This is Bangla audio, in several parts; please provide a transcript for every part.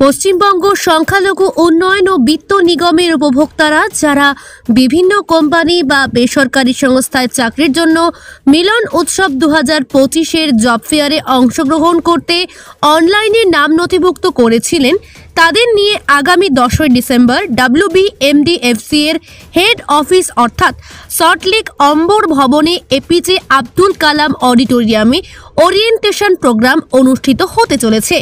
পশ্চিমবঙ্গ সংখ্যালঘু উন্নয়ন ও বিত্ত নিগমের উপভোক্তারা যারা বিভিন্ন কোম্পানি বা বেসরকারি সংস্থায় চাকরির জন্য মিলন উৎসব 2025-এর জব ফেয়ারে অংশগ্রহণ করতে অনলাইনে নাম নথিভুক্ত করেছিলেন, তাদের নিয়ে আগামী 10 ডিসেম্বর WBMDFC এর হেড অফিস অর্থাৎ সল্টলেক অম্বর ভবনে এপিজে আব্দুল কালাম অডিটোরিয়ামে ওরিয়েন্টেশন প্রোগ্রাম অনুষ্ঠিত হতে চলেছে।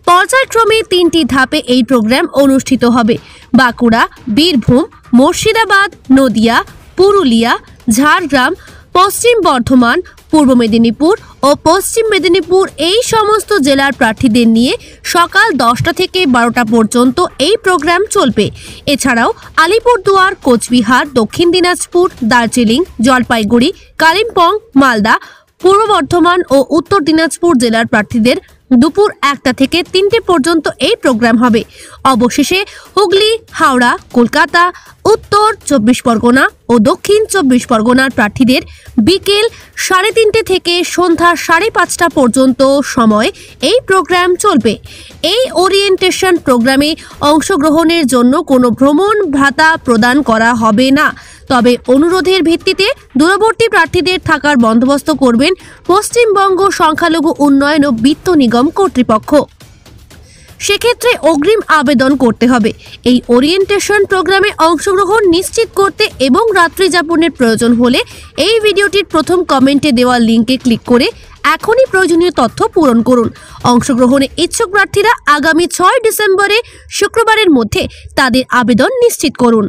পর্যায়ক্রমে 3টি ধাপে এই প্রোগ্রাম অনুষ্ঠিত হবে। বাঁকুড়া, বীরভূম, মুর্শিদাবাদ, নদিয়া, পুরুলিয়া, ঝাড়গ্রাম, পশ্চিম বর্ধমান, পূর্ব মেদিনীপুর ও পশ্চিম মেদিনীপুর এই সমস্ত জেলার প্রার্থীদের নিয়ে সকাল 10টা থেকে 12টা পর্যন্ত এই প্রোগ্রাম চলবে। এছাড়াও আলিপুরদুয়ার, কোচবিহার, দক্ষিণ দিনাজপুর, দার্জিলিং, জলপাইগুড়ি, কালিম্পং, মালদা, পূর্ব বর্ধমান ও উত্তর দিনাজপুর জেলার প্রার্থীদের দুপুর 1টা থেকে 3টে পর্যন্ত এই প্রোগ্রাম হবে। অবশেষে হুগলি, হাওড়া, কলকাতা, উত্তর 24 পরগনা ও দক্ষিণ 24 পরগনার প্রার্থীদের বিকেল 3:30 থেকে সন্ধ্যা 5:30টা পর্যন্ত সময় এই প্রোগ্রাম চলবে। এই ওরিয়েন্টেশন প্রোগ্রামে অংশগ্রহণের জন্য কোনো ভ্রমণ ভাতা প্রদান করা হবে না, তবে অনুরোধের ভিত্তিতে দূরবর্তী প্রার্থীদের থাকার বন্দোবস্ত করবেন পশ্চিমবঙ্গ সংখ্যালঘু উন্নয়ন ও বিত্ত নিগম কর্তৃপক্ষ। সেক্ষেত্রে অগ্রিম আবেদন করতে হবে। এই ওরিয়েন্টেশন প্রোগ্রামে অংশগ্রহণ নিশ্চিত করতে এবং রাত্রি যাপনের প্রয়োজন হলে এই ভিডিওটির প্রথম কমেন্টে দেওয়া লিঙ্কে ক্লিক করে এখনই প্রয়োজনীয় তথ্য পূরণ করুন। অংশগ্রহণে ইচ্ছুক প্রার্থীরা আগামী 6 ডিসেম্বরে শুক্রবারের মধ্যে তাদের আবেদন নিশ্চিত করুন।